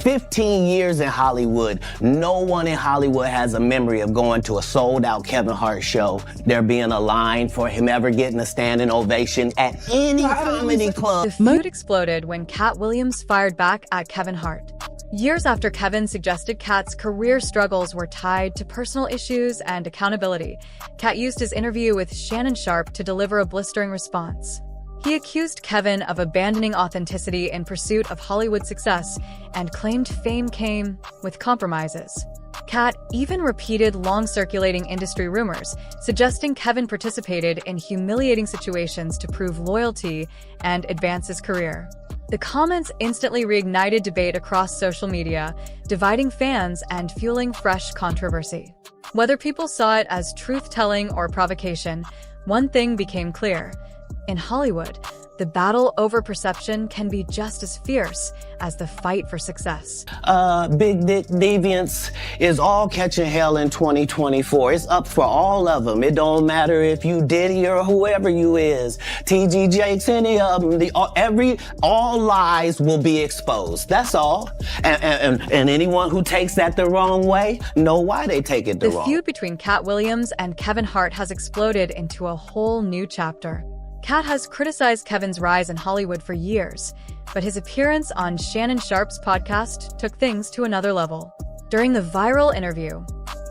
15 years in Hollywood, no one in Hollywood has a memory of going to a sold-out Kevin Hart show, there being a line for him ever getting a standing ovation at any comedy club. The feud exploded when Katt Williams fired back at Kevin Hart. Years after Kevin suggested Katt's career struggles were tied to personal issues and accountability, Katt used his interview with Shannon Sharpe to deliver a blistering response. He accused Kevin of abandoning authenticity in pursuit of Hollywood success and claimed fame came with compromises. Katt even repeated long-circulating industry rumors, suggesting Kevin participated in humiliating situations to prove loyalty and advance his career. The comments instantly reignited debate across social media, dividing fans and fueling fresh controversy. Whether people saw it as truth-telling or provocation, one thing became clear. In Hollywood, the battle over perception can be just as fierce as the fight for success. Big Dick Deviance is all catching hell in 2024. It's up for all of them. It don't matter if you Diddy or whoever you is. TG Jakes, any of them. All lies will be exposed. That's all. And anyone who takes that the wrong way, know why they take it the wrong way. The feud between Katt Williams and Kevin Hart has exploded into a whole new chapter. Katt has criticized Kevin's rise in Hollywood for years, but his appearance on Shannon Sharpe's podcast took things to another level. During the viral interview,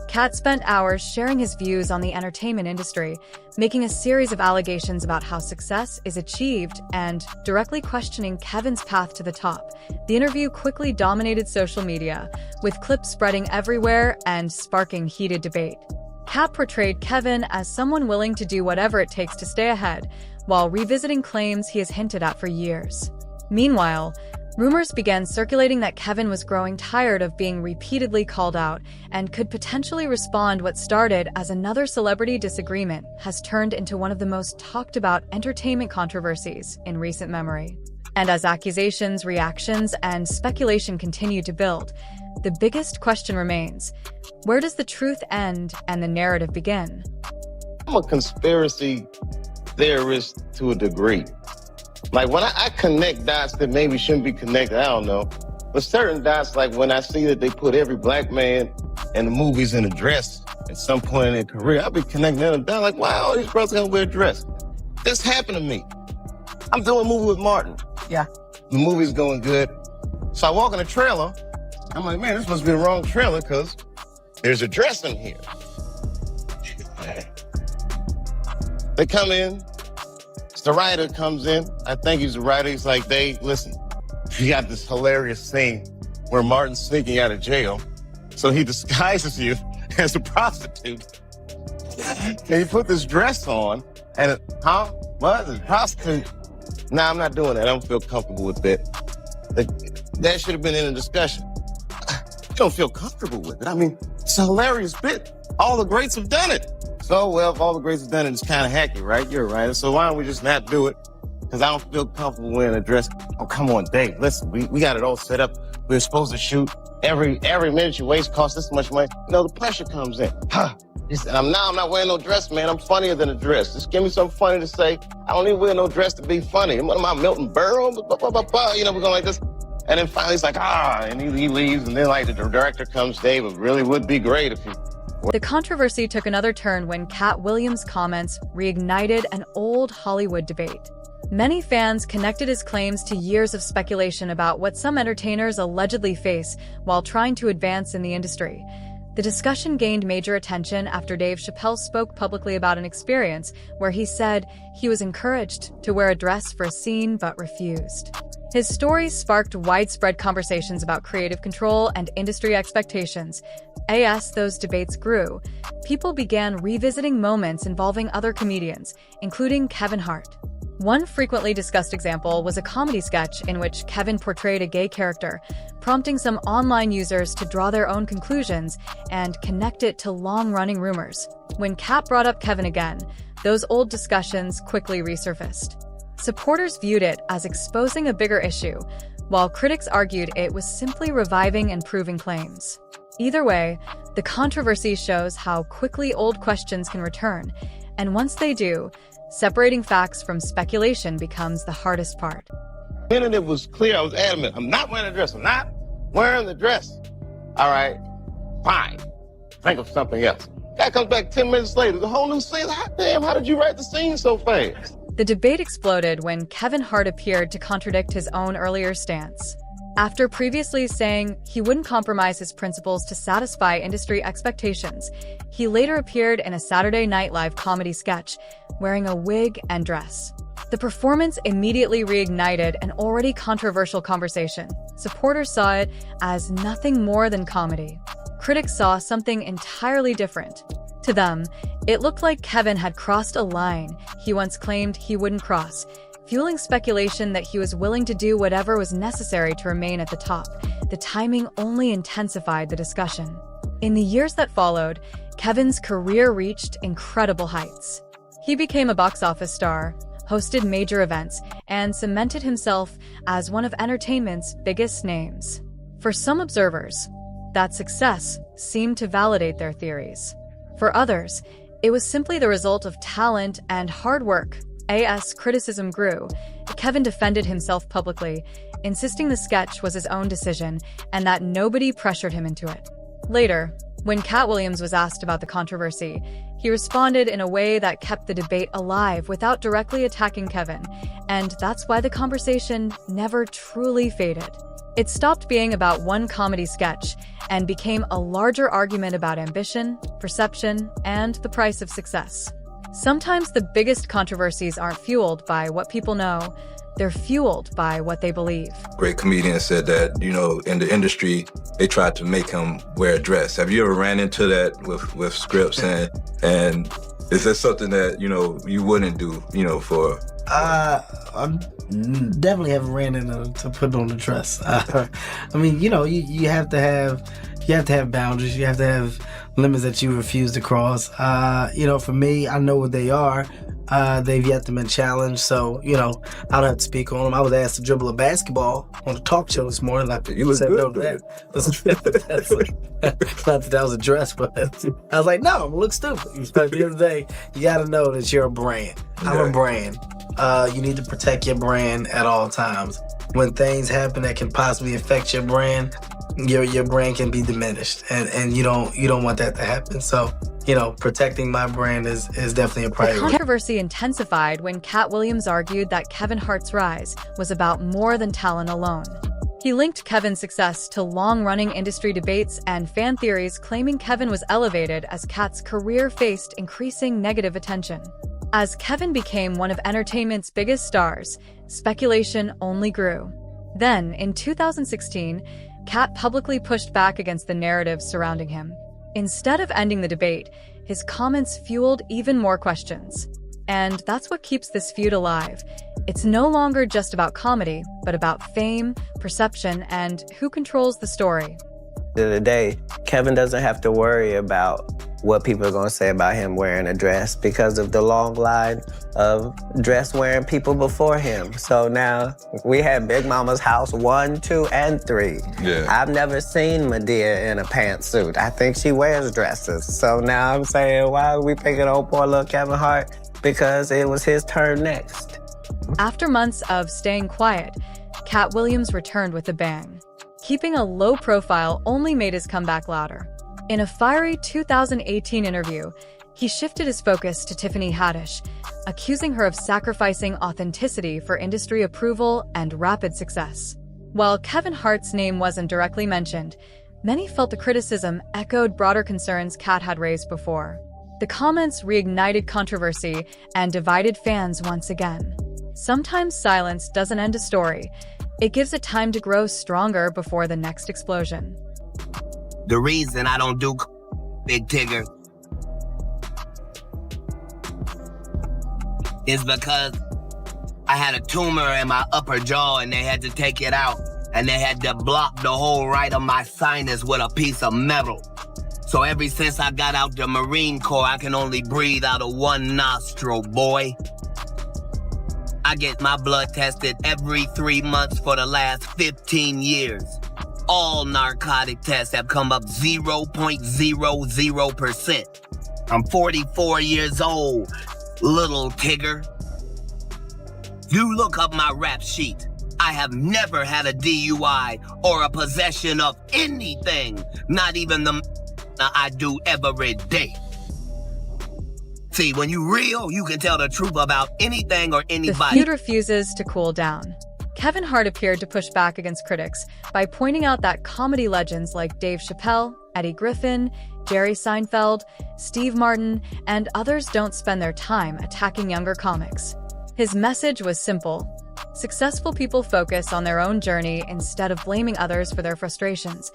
Katt spent hours sharing his views on the entertainment industry, making a series of allegations about how success is achieved and directly questioning Kevin's path to the top. The interview quickly dominated social media, with clips spreading everywhere and sparking heated debate. Katt portrayed Kevin as someone willing to do whatever it takes to stay ahead, while revisiting claims he has hinted at for years. Meanwhile, rumors began circulating that Kevin was growing tired of being repeatedly called out and could potentially respond. What started as another celebrity disagreement has turned into one of the most talked about entertainment controversies in recent memory. And as accusations, reactions, and speculation continue to build, the biggest question remains: where does the truth end and the narrative begin? I'm a conspiracy theorist to a degree. Like when I connect dots that maybe shouldn't be connected, I don't know. But certain dots, like when I see that they put every black man in the movies in a dress at some point in their career, I'll be connecting them down like, wow, all these brothers gonna wear a dress. This happened to me. I'm doing a movie with Martin. Yeah. The movie's going good. So I walk in the trailer. I'm like, man, this must be the wrong trailer because there's a dress in here. They come in. The writer comes in. I think he's the writer. He's like, Dave, listen, you got this hilarious scene where Martin's sneaking out of jail. So he disguises you as a prostitute. And you put this dress on and, what? A prostitute? Nah, I'm not doing that. I don't feel comfortable with that. That should have been in a discussion. I don't feel comfortable with it. I mean, it's a hilarious bit. All the greats have done it. So, well, if all the greats have done it, it's kind of hacky, right? You're right. So why don't we just not do it? Because I don't feel comfortable wearing a dress. Oh, come on, Dave. Listen, we got it all set up. We're supposed to shoot. Every minute you waste costs this much money. You know, the pressure comes in. I'm not wearing no dress, man. I'm funnier than a dress. Just give me something funny to say. I don't even wear no dress to be funny. What am I, Milton Berle? You know, we're going like this. And then finally he's like, and he leaves. And then like the director comes, Dave, it really would be great if you... The controversy took another turn when Katt Williams' comments reignited an old Hollywood debate. Many fans connected his claims to years of speculation about what some entertainers allegedly face while trying to advance in the industry. The discussion gained major attention after Dave Chappelle spoke publicly about an experience where he said he was encouraged to wear a dress for a scene but refused. His story sparked widespread conversations about creative control and industry expectations. As those debates grew, people began revisiting moments involving other comedians, including Kevin Hart. One frequently discussed example was a comedy sketch in which Kevin portrayed a gay character, prompting some online users to draw their own conclusions and connect it to long-running rumors. When Katt brought up Kevin again, those old discussions quickly resurfaced. Supporters viewed it as exposing a bigger issue, while critics argued it was simply reviving and proving claims. Either way, the controversy shows how quickly old questions can return, and once they do, separating facts from speculation becomes the hardest part. The minute it was clear, I was adamant. I'm not wearing a dress. I'm not. wearing the dress. All right, fine. Think of something else. Guy comes back 10 minutes later, the whole new scene. Hot damn, how did you write the scene so fast? The debate exploded when Kevin Hart appeared to contradict his own earlier stance. After previously saying he wouldn't compromise his principles to satisfy industry expectations, he later appeared in a Saturday Night Live comedy sketch wearing a wig and dress. The performance immediately reignited an already controversial conversation. Supporters saw it as nothing more than comedy. Critics saw something entirely different. To them, it looked like Kevin had crossed a line he once claimed he wouldn't cross, fueling speculation that he was willing to do whatever was necessary to remain at the top. The timing only intensified the discussion. In the years that followed, Kevin's career reached incredible heights. He became a box office star, hosted major events, and cemented himself as one of entertainment's biggest names. For some observers, that success seemed to validate their theories. For others, it was simply the result of talent and hard work. As criticism grew, Kevin defended himself publicly, insisting the sketch was his own decision and that nobody pressured him into it. Later, when Katt Williams was asked about the controversy, he responded in a way that kept the debate alive without directly attacking Kevin, and that's why the conversation never truly faded. It stopped being about one comedy sketch and became a larger argument about ambition, perception, and the price of success. Sometimes the biggest controversies aren't fueled by what people know, they're fueled by what they believe. Great comedian said that, in the industry, they tried to make him wear a dress. Have you ever ran into that with scripts? And is that something that, you wouldn't do, for... I definitely haven't ran into to put on the dress. I mean, you have to have boundaries. You have to have limits that you refuse to cross. For me, I know what they are. They've yet to been challenged, so I don't have to speak on them. I was asked to dribble a basketball on a talk show this morning. You look good. Not that was a dress, but I was like, no, I'm gonna look stupid. At the end of the day, you got to know that you're a brand. I'm a brand. You need to protect your brand at all times. When things happen that can possibly affect your brand, your brand can be diminished, and you don't want that to happen. So, protecting my brand is definitely a priority. The controversy intensified when Katt Williams argued that Kevin Hart's rise was about more than talent alone. He linked Kevin's success to long-running industry debates and fan theories, claiming Kevin was elevated as Katt's career faced increasing negative attention. As Kevin became one of entertainment's biggest stars, speculation only grew. Then, in 2016, Katt publicly pushed back against the narrative surrounding him. Instead of ending the debate, his comments fueled even more questions. And that's what keeps this feud alive. It's no longer just about comedy, but about fame, perception, and who controls the story. At the end of the day, Kevin doesn't have to worry about what people are going to say about him wearing a dress because of the long line of dress-wearing people before him. So now we have Big Mama's house 1, 2, and 3. Yeah. I've never seen Medea in a pantsuit. I think she wears dresses. So now I'm saying, why are we picking on poor little Kevin Hart? Because it was his turn next. After months of staying quiet, Katt Williams returned with a bang. Keeping a low profile only made his comeback louder. In a fiery 2018 interview, he shifted his focus to Tiffany Haddish, accusing her of sacrificing authenticity for industry approval and rapid success. While Kevin Hart's name wasn't directly mentioned, many felt the criticism echoed broader concerns Katt had raised before. The comments reignited controversy and divided fans once again. Sometimes silence doesn't end a story. It gives it time to grow stronger before the next explosion. The reason I don't do Big Tigger is because I had a tumor in my upper jaw and they had to take it out and they had to block the whole right of my sinus with a piece of metal. So ever since I got out the Marine Corps, I can only breathe out of one nostril, boy. I get my blood tested every 3 months for the last 15 years. All narcotic tests have come up 0.00%. I'm 44 years old, little Tigger. You look up my rap sheet. I have never had a DUI or a possession of anything, not even the I do every day. See, when you real, you can tell the truth about anything or The anybody. feud refuses to cool down. Kevin Hart appeared to push back against critics by pointing out that comedy legends like Dave Chappelle, Eddie Griffin, Jerry Seinfeld, Steve Martin, and others don't spend their time attacking younger comics. His message was simple. Successful people focus on their own journey instead of blaming others for their frustrations.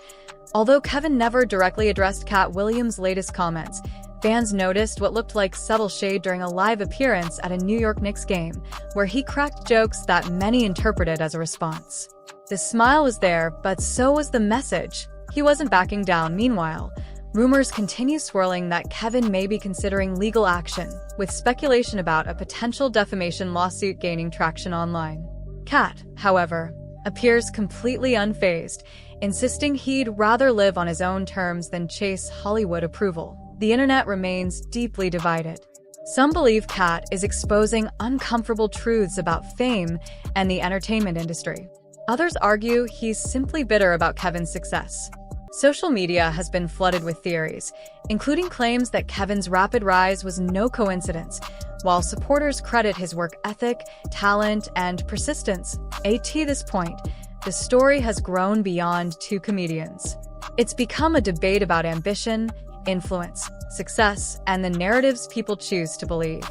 Although Kevin never directly addressed Katt Williams' latest comments, fans noticed what looked like subtle shade during a live appearance at a New York Knicks game, where he cracked jokes that many interpreted as a response. The smile was there, but so was the message. He wasn't backing down. Meanwhile, rumors continue swirling that Kevin may be considering legal action, with speculation about a potential defamation lawsuit gaining traction online. Katt, however, appears completely unfazed, insisting he'd rather live on his own terms than chase Hollywood approval. The internet remains deeply divided. Some believe Katt is exposing uncomfortable truths about fame and the entertainment industry. Others argue he's simply bitter about Kevin's success. Social media has been flooded with theories, including claims that Kevin's rapid rise was no coincidence, while supporters credit his work ethic, talent, and persistence. At this point, the story has grown beyond two comedians. It's become a debate about ambition, influence, success, and the narratives people choose to believe.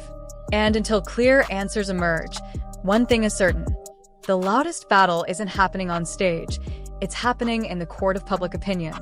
And until clear answers emerge, one thing is certain. The loudest battle isn't happening on stage, it's happening in the court of public opinion.